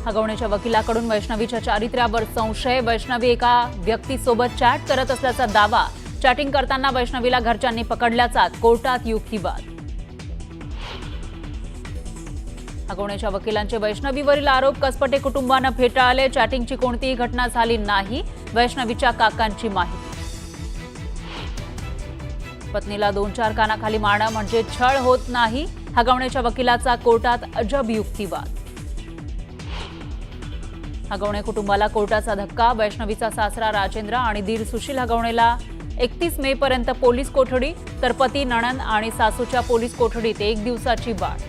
हगवणेच्या वकिलाकडून वैष्णवीच्या चारित्र्यावर संशय। वैष्णवी एका व्यक्तीसोबत चॅट करत असल्याचा दावा। चॅटिंग करताना वैष्णवीला घरच्यांनी पकडल्याचा कोर्टात युक्तिवाद। हगवणेच्या वकिलांचे वैष्णवीवरील आरोप कसपटे कुटुंबाने फेटाळले। चॅटिंगची कोणतीही घटना झाली नाही, वैष्णवीच्या काकांची माहिती। पत्नीला 2-4 कानाखाली मारणं म्हणजे छळ होत नाही, हगवणेच्या वकिलाचा कोर्टात अजब युक्तिवाद। हगवणे कुटुंबाला कोर्टाचा धक्का। वैष्णवीचा सासरा राजेंद्र आणि दीर सुशील हगवणेला 31 मे पर्यंत पोलीस कोठडी, तर पती नणंद आणि सासूच्या पोलीस कोठडीत 1 दिवसाची वाढ।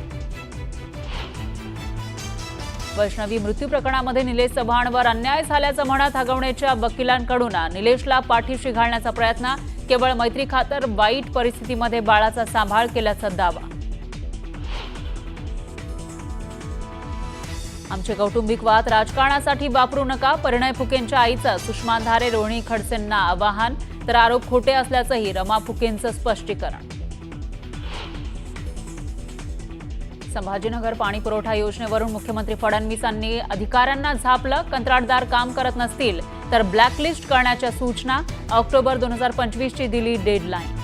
वैष्णवी मृत्यू प्रकरणामध्ये निलेश चव्हाणवर अन्याय झाल्याचं म्हणत हगवणेच्या वकिलांकडून निलेशला पाठीशी घालण्याचा प्रयत्न। केवळ मैत्रीखातर वाईट परिस्थितीमध्ये बाळाचा सांभाळ केल्याचा दावा। आमचे कौटुंबिक वाद राजकारणासाठी वापरू नका, परिणय फुकेंच्या आईचं सुषमा अंधारे रोहिणी खडसेंना आवाहन, तर आरोप खोटे असल्याचंही रमा फुकेंचं स्पष्टीकरण। संभाजीनगर पाणी पुरवठा योजनेवरून मुख्यमंत्री फडणवीसांनी अधिकाऱ्यांना झापलं। कंत्राटदार काम करत नसतील तर ब्लॅकलिस्ट करण्याच्या सूचना। ऑक्टोबर 2025 ची दिली डेडलाईन।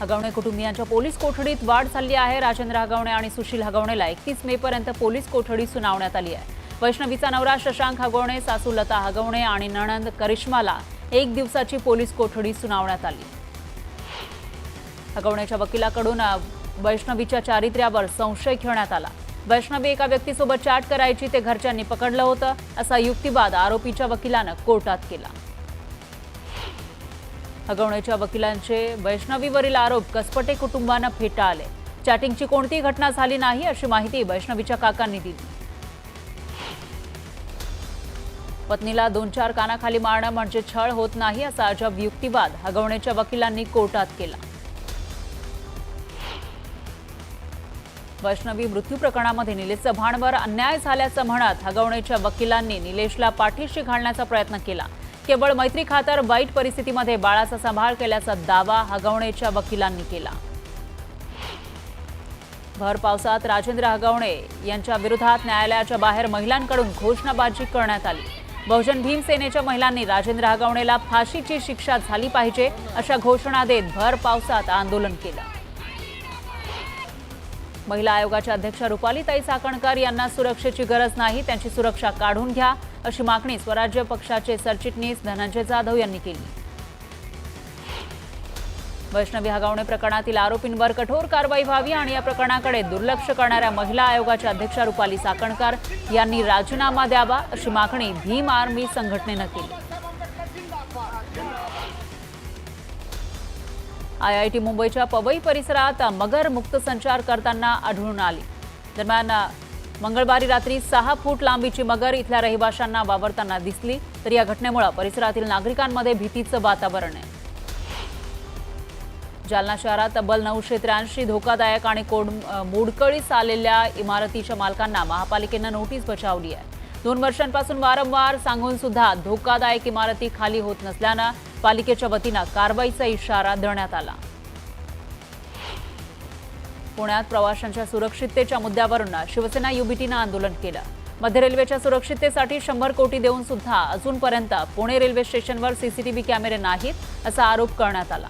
हगवणे कुटुंबियांच्या पोलीस कोठडीत वाढ झाली आहे। राजेंद्र हगवणे आणि सुशील हगवणेला 31 मे पर्यंत पोलीस कोठडी सुनावण्यात आली आहे। वैष्णवीचा नवरा शशांक हगवणे, सासू लता हगवणे आणि नणंद करिश्माला 1 दिवसाची पोलीस कोठडी सुनावण्यात आली। हगवणेच्या वकिलाकडून वैष्णवीच्या चारित्र्यावर संशय घेण्यात आला। वैष्णवी एका व्यक्तीसोबत चॅट करायची, ते घरच्यांनी पकडलं होतं, असा युक्तिवाद आरोपीच्या वकिलानं कोर्टात केला। हगवणेच्या वकिलांचे वैष्णवीवरील आरोप कसपटे कुटुंबानं फेटाळले। चॅटिंगची कोणतीही घटना झाली नाही, अशी माहिती वैष्णवीच्या काकांनी दिली। पत्नीला 2-4 कानाखाली मारणं म्हणजे छळ होत नाही, असा अजब युक्तिवाद हगवणेच्या वकिलांनी कोर्टात केला। वैष्णवी मृत्यू प्रकरणामध्ये निलेश चव्हाणवर अन्याय झाल्याचं म्हणत हगवणेच्या वकिलांनी निलेशला पाठीशी घालण्याचा प्रयत्न केला। केवळ मैत्रीखातर वाईट परिस्थितीमध्ये बाळाचा सांभाळ केल्याचा दावा हगवणेच्या वकिलांनी केला। भर पावसात राजेंद्र हगवणे यांच्या विरोधात न्यायालयाच्या बाहेर महिलांकडून घोषणाबाजी करण्यात आली। बहुजन भीम सेनेच्या महिलांनी राजेंद्र हगवणेला फाशीची शिक्षा झाली पाहिजे, अशा घोषणा देत भर पावसात आंदोलन केलं। महिला आयोगाच्या अध्यक्षा रुपालीताई चाकणकर यांना सुरक्षेची गरज नाही, त्यांची सुरक्षा काढून घ्या, अशी मागणी स्वराज्य पक्षाचे सरचिटणीस धनंजय जाधव यांनी केली। वैष्णवी हगवणे प्रकरणातील आरोपींवर कठोर कारवाई व्हावी आणि या प्रकरणाकडे दुर्लक्ष करणाऱ्या महिला आयोगाच्या अध्यक्षा रुपाली चाकणकर यांनी राजीनामा द्यावा, अशी मागणी भीम आर्मी संघटनेनं केली। IIT मुंबईच्या पवई परिसरात मगर मुक्त संचार करताना आढळून आली। दरम्यान मंगळवारी रात्री 6 फूट लांबीची मगर इथल्या रहिवाशांना वावरताना दिसली, तर या घटनेमुळे परिसरातील नागरिकांमध्ये भीतीचं वातावरण आहे। जालना शहरात तब्बल 983 धोकादायक आणि मोडकळीस आलेल्या इमारतीच्या मालकांना महापालिकेनं नोटीस बजावली आहे। 2 वर्षांपासून वारंवार सांगून सुद्धा धोकादायक इमारती खाली होत नसल्यानं पालिकेच्या वतीनं कारवाईचा इशारा देण्यात आला। पुण्यात प्रवाशांच्या सुरक्षिततेच्या मुद्द्यावरून शिवसेना युबीटीनं आंदोलन केलं। मध्य रेल्वेच्या सुरक्षिततेसाठी 100 कोटी देऊन सुद्धा अजूनपर्यंत पुणे रेल्वे स्टेशनवर सीसीटीव्ही कॅमेरे नाहीत, असा आरोप करण्यात आला।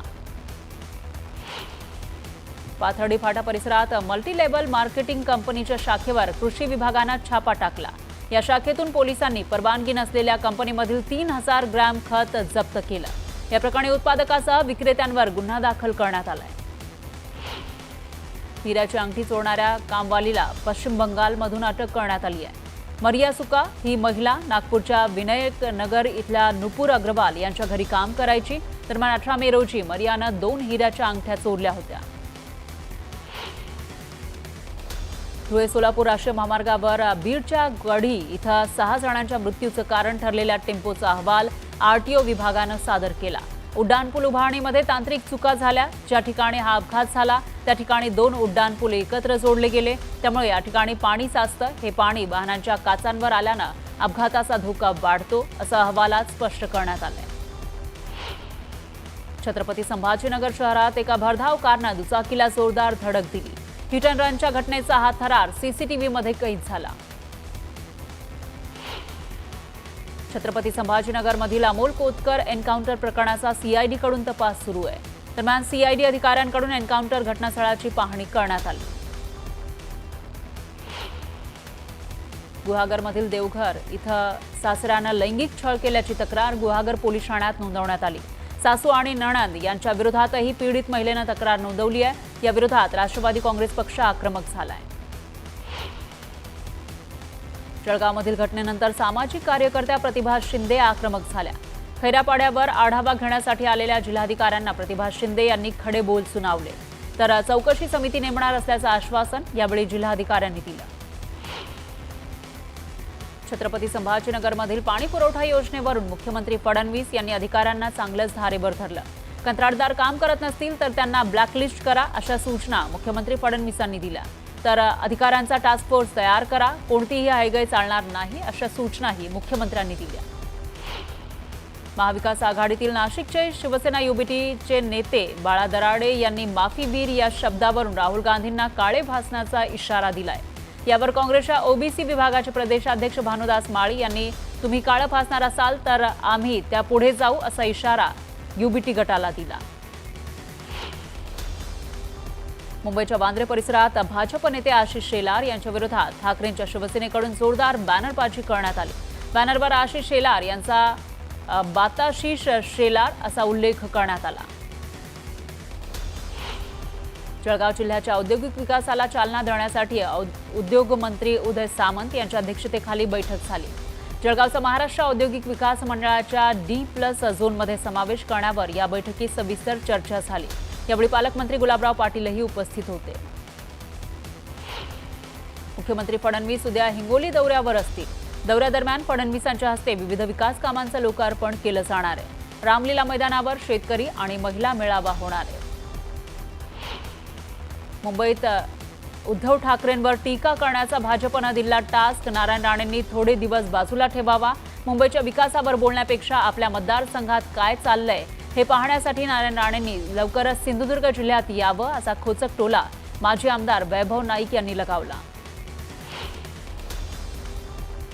पाथर्डी फाटा परिसरात मल्टीलेव्हल मार्केटिंग कंपनीच्या शाखेवर कृषी विभागानं छापा टाकला। या शाखेतून पोलिसांनी परवानगी नसलेल्या कंपनीमधील 3000 ग्रॅम खत जप्त केलं। या प्रकरणी उत्पादकासह विक्रेत्यांवर गुन्हा दाखल करण्यात आलाय। हिऱ्याची अंगठी चोरणाऱ्या कामवालीला पश्चिम बंगालमधून अटक करण्यात आली आहे। मरिया सुका ही महिला नागपूरच्या विनायक नगर इथल्या नुपूर अग्रवाल यांच्या घरी काम करायची। दरम्यान 18 मे रोजी मरियानं 2 हिऱ्याच्या अंगठ्या चोरल्या होत्या। धुळे सोलापूर राष्ट्रीय महामार्गावर बीडच्या गढी इथं 6 जणांच्या मृत्यूचं कारण ठरलेल्या टेम्पोचा अहवाल आरटीओ विभागानं सादर केला। उड्डाणपूल उभारणीमध्ये तांत्रिक चुका झाल्या। ज्या ठिकाणी हा अपघात झाला त्या ठिकाणी 2 उड्डाणपूल एकत्र जोडले गेले, त्यामुळे या ठिकाणी पाणी साचतं। हे पाणी वाहनांच्या काचांवर आल्यानं अपघाताचा धोका वाढतो, असं अहवालात स्पष्ट करण्यात आलंय। छत्रपती संभाजीनगर शहरात एका भरधाव कारनं दुचाकीला जोरदार धडक दिली। हिट अँड रनच्या घटनेचा हा थरार सीसीटीव्हीमध्ये कैद झाला. छत्रपती संभाजीनगरमधील अमोल कोतकर एन्काउंटर प्रकरणाचा सीआयडीकडून तपास सुरू आहे. दरम्यान सीआयडी अधिकाऱ्यांकडून एन्काउंटर घटनास्थळाची पाहणी करण्यात आली. गुहागरमधील देवघर इथं सासऱ्यानं लैंगिक छळ केल्याची तक्रार गुहागर पोलीस ठाण्यात नोंदवण्यात आली. सासू आणि नणंद यांच्या विरोधातही पीडित महिलेनं तक्रार नोंदवली आहे. या विरोधात राष्ट्रवादी काँग्रेस पक्ष आक्रमक झालाय. जळगावमधील घटनेनंतर सामाजिक कार्यकर्त्या प्रतिभा शिंदे आक्रमक झाल्या. खैरापाड्यावर आढावा घेण्यासाठी आलेल्या जिल्हाधिकाऱ्यांना प्रतिभा शिंदे यांनी खडे बोल सुनावले. तर चौकशी समिती नेमणार असल्याचं आश्वासन यावेळी जिल्हाधिकाऱ्यांनी दिलं. छत्रपती संभाजीनगरमधील पाणी पुरवठा योजनेवरून मुख्यमंत्री फडणवीस यांनी अधिकाऱ्यांना चांगलंच धारेवर धरलं. कंत्राटदार काम करत नसतील तर त्यांना ब्लॅकलिस्ट करा अशा सूचना मुख्यमंत्री फडणवीसांनी दिल्या. तर अधिकाऱ्यांचा टास्क फोर्स तयार करा, कोणतीही हयगय चालणार नाही अशा सूचनाही मुख्यमंत्र्यांनी दिल्या. महाविकास आघाडीतील नाशिकचे शिवसेना युबीटीचे नेते बाळा दराडे यांनी माफीवीर या शब्दावरून राहुल गांधींना काळे भासण्याचा इशारा दिलाय. यावर काँग्रेसच्या ओबीसी विभागाचे प्रदेशाध्यक्ष भानुदास माळी यांनी तुम्ही काळं फासणार असाल तर आम्ही त्यापुढे जाऊ असा इशारा युबीटी गटाला दिला. मुंबईच्या वांद्रे परिसरात भाजप नेते आशिष शेलार यांच्या विरोधात ठाकरेंच्या शिवसेनेकडून जोरदार बॅनरबाजी करण्यात आली. बॅनरवर आशिष शेलार यांचा बाताशीष शेलार असा उल्लेख करण्यात आला. जळगाव जिल्ह्याच्या औद्योगिक विकासाला चालना देण्यासाठी उद्योग मंत्री उदय सामंत यांच्या अध्यक्षतेखाली बैठक झाली. जळगावचा महाराष्ट्र औद्योगिक विकास मंडळाच्या D+ झोनमध्ये समावेश करण्यावर या बैठकीत सविस्तर चर्चा झाली. यावेळी पालकमंत्री गुलाबराव पाटीलही उपस्थित होते. मुख्यमंत्री फडणवीस उद्या हिंगोली दौऱ्यावर असतील. दौऱ्यादरम्यान फडणवीसांच्या हस्ते विविध विकास कामांचं लोकार्पण केलं जाणार आहे. रामलीला मैदानावर शेतकरी आणि महिला मेळावा होणार आहे. मुंबईत उद्धव ठाकरेंवर टीका करण्याचा भाजपनं दिलेला टास्क नारायण राणेंनी थोडे दिवस बाजूला ठेवावा. मुंबईच्या विकासावर बोलण्यापेक्षा आपल्या मतदारसंघात काय चाललंय हे पाहण्यासाठी नारायण राणेंनी लवकरच सिंधुदुर्ग जिल्ह्यात यावं असा खोचक टोला माजी आमदार वैभव नाईक यांनी लगावला.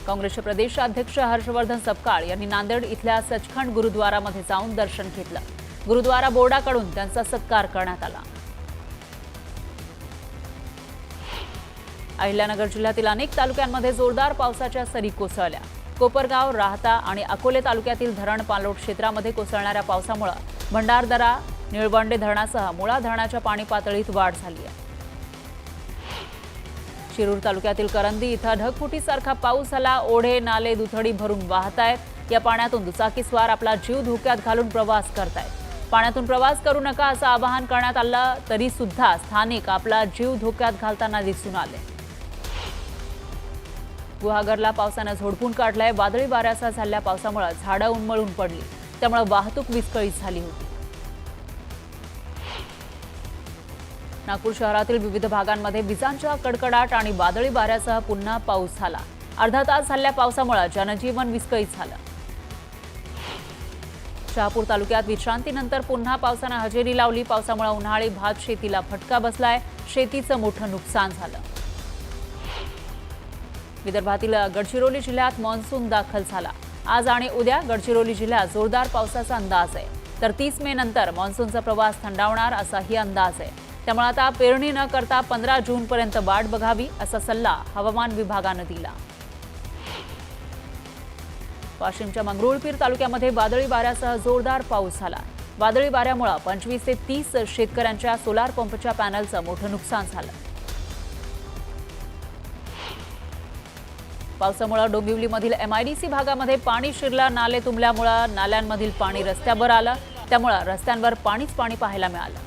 काँग्रेसचे प्रदेशाध्यक्ष हर्षवर्धन सपकाळ यांनी नांदेड इथल्या सचखंड गुरुद्वारामध्ये जाऊन दर्शन घेतलं. गुरुद्वारा बोर्डाकडून त्यांचा सत्कार करण्यात आला. अहिल्यानगर जिल्ह्यातील अनेक तालुक्यांमध्ये जोरदार पावसाच्या सरी कोसळल्या. कोपरगाव, राहता आणि अकोले तालुक्यातील धरण पाणलोट क्षेत्रामध्ये कोसळणाऱ्या पावसामुळे भंडारदरा, निळवंडे धरणासह मुळा धरणाच्या पाणी पातळीत वाढ झाली आहे. शिरूर तालुक्यातील करंदी इथं ढगफुटीसारखा पाऊस झाला. ओढे, नाले, दुथडी भरून वाहत आहेत. या पाण्यातून दुचाकीस्वार आपला जीव धोक्यात घालून प्रवास करतायत. पाण्यातून प्रवास करू नका असं आवाहन करण्यात आलं तरी सुद्धा स्थानिक आपला जीव धोक्यात घालताना दिसून आले. गुहागरला पावसानं झोडपून काढलंय. वादळी वाऱ्यासह झालेल्या पावसामुळे झाडं उन्मळून पडली, त्यामुळे वाहतूक विस्कळीत झाली होती. नागपूर शहरातील विविध भागांमध्ये विजांच्या कडकडाट आणि वादळी वाऱ्यासह पुन्हा पाऊस झाला. अर्धा तास झालेल्या पावसामुळे जनजीवन विस्कळीत झालं. शहापूर तालुक्यात विश्रांतीनंतर पुन्हा पावसानं हजेरी लावली. पावसामुळे उन्हाळी भात शेतीला फटका बसलाय. शेतीचं मोठं नुकसान झालं. विदर्भातील गडचिरोली जिल्ह्यात मान्सून दाखल झाला. आज आणि उद्या गडचिरोली जिल्ह्यात जोरदार पावसाचा अंदाज आहे. तर 30 मे नंतर मान्सूनचा प्रवास थंडावणार असाही अंदाज आहे. त्यामुळे आता पेरणी न करता 15 जूनपर्यंत वाट बघावी असा सल्ला हवामान विभागानं दिला. वाशिमच्या मंगरुळपीर तालुक्यामध्ये वादळी वाऱ्यासह जोरदार पाऊस झाला. वादळी वाऱ्यामुळे 25 ते 30 शेतकऱ्यांच्या सोलार पंपच्या पॅनलचं मोठं नुकसान झालं. पावसामुळे डोंबिवलीमधील MIDC भागामध्ये पाणी शिरलं. नाले तुंबल्यामुळे नाल्यांमधील पाणी रस्त्यावर आलं. त्यामुळे रस्त्यांवर पाणीच पाणी पाहायला मिळालं.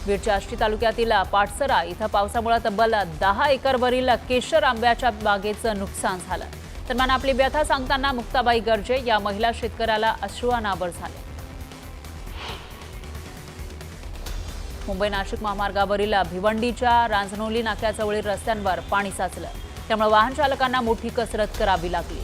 बीडच्या आष्टी तालुक्यातील पाटसरा इथं पावसामुळे तब्बल 10 एकरवरील केशर आंब्याच्या बागेचं नुकसान झालं. दरम्यान आपली व्यथा सांगताना मुक्ताबाई गर्जे या महिला शेतकऱ्याला अश्रू अनावर झाले. मुंबई नाशिक महामार्गावरील भिवंडीच्या रांजनोली नाक्याजवळील रस्त्यांवर पाणी साचलं. त्यामुळे वाहन चालकांना मोठी कसरत करावी लागली.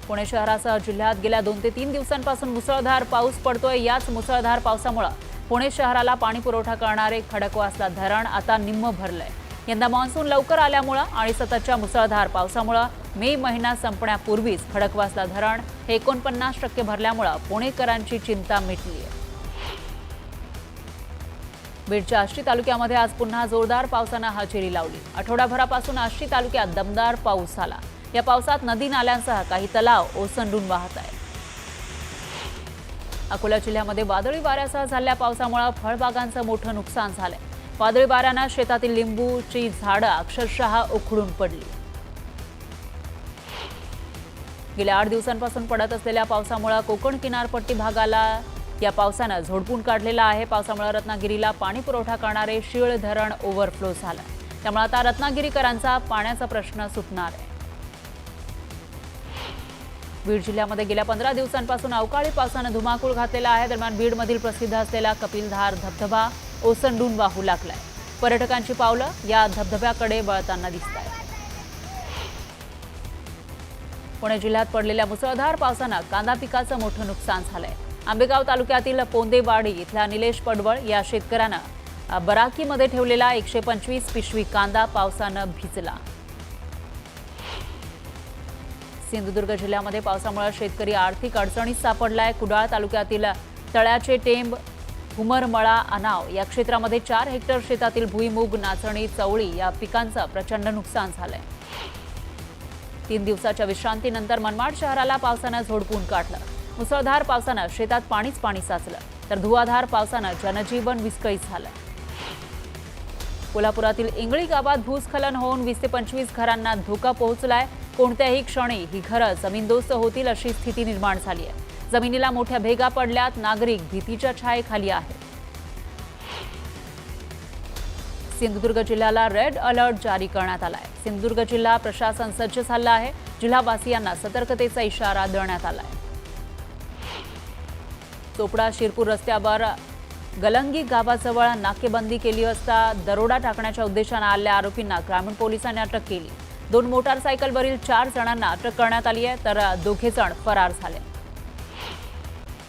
पुणे शहरासह जिल्ह्यात गेल्या 2 ते 3 दिवसांपासून मुसळधार पाऊस पडतोय। याच मुसळधार पावसामुळे पुणे शहराला पाणी पुरवठा करणारे खडकवासला धरण आता निम्म भरलंय। यंदा मान्सून लवकर आल्यामुळे आणि सततच्या मुसळधार पावसामुळे मे महिना संपण्यापूर्वीच खडकवासला धरण हे 49% भरल्यामुळे पुणेकरांची चिंता मिटली आहे। बीडच्या आष्टी तालुक्यामध्ये आज पुन्हा जोरदार पावसाने हजेरी लावली। आठवडाभरापासून आष्टी तालुक्यात दमदार पाऊस झाला। या पावसात नदी नाल्यांसह काही तलाव ओसंडून वाहत आहेत। अकोला जिल्ह्यामध्ये वादळी वाऱ्यासह झालेल्या पावसामुळे फळबागांचं मोठं नुकसान झालंय। वादळी वाऱ्याने शेतातील लिंबूची झाडं अक्षरशः उखडून पडली। गेल्या 8 दिवसांपासून पडत असलेल्या पावसामुळे कोकण किनारपट्टी भागाला या पावसाने झोडपून काढलेला आहे। पावसामुळे रत्नागिरीला पाणी पुरवठा करणारे शीळ धरण ओव्हरफ्लो झालं। त्यामुळे आता रत्नागिरीकरांचा पाण्याचा प्रश्न सुटणार आहे। बीड जिल्ह्यामध्ये गेल्या 15 दिवसांपासून अवकाळी पावसाने धुमाकूळ घातलेला आहे। दरम्यान बीडमधील प्रसिद्ध असलेला कपिलधार धबधबा ओसंडून वाहू लागलाय। पर्यटकांची पावलं या धबधब्याकडे वळताना दिसतायत। पुणे जिल्ह्यात पडलेल्या मुसळधार पावसाने कांदा पिकाचं मोठं नुकसान झालंय। आंबेगाव तालुक्यातील पोंदेवाडी इथल्या निलेश पडवळ या शेतकऱ्यानं बराकीमध्ये ठेवलेला 125 पिशवी कांदा पावसाने भिजला। सिंधुदुर्ग जिल्ह्यामध्ये पावसामुळे शेतकरी आर्थिक अडचणीत सापडलाय। कुडाळ तालुक्यातील तळ्याचे टेंब हुमरमळा अनाव या क्षेत्रामध्ये 4 हेक्टर शेतातील भुईमूग, नाचणी, चवळी या पिकांचं प्रचंड नुकसान झालंय। 3 दिवसाच्या विश्रांतीनंतर मनमाड शहराला पावसाने झोडपून काढलं। मुसळधार पावसाने शेतात पाणीच पाणी साचलं, तर धुवाधार पावसाने जनजीवन विस्कळीत झालं। कोल्हापुरातील इंगळी गावात भूस्खलन होऊन 20 ते 25 घरांना धोका पोहोचलाय। कोणत्याही क्षणी ही घरं जमीनदोस्त होतील अशी स्थिती निर्माण झाली आहे। जमिनीला मोठ्या भेगा पडल्यात। नागरिक भीतीच्या छायेखाली आहेत। सिंधुदुर्ग जिल्ह्याला रेड अलर्ट जारी करण्यात आलाय। सिंधुदुर्ग जिल्हा प्रशासन सज्ज झालं आहे। जिल्हावासियांना सतर्कतेचा इशारा देण्यात आलाय। चोपडा शिरपूर रस्त्यावर गलंगी गावाजवळ नाकेबंदी केली असता दरोडा टाकण्याच्या उद्देशाने आलेल्या आरोपींना ग्रामीण पोलिसांनी अटक केली। 2 मोटारसायकलवरील 4 जणांना अटक करण्यात आली आहे, तर 2 जण फरार झाले।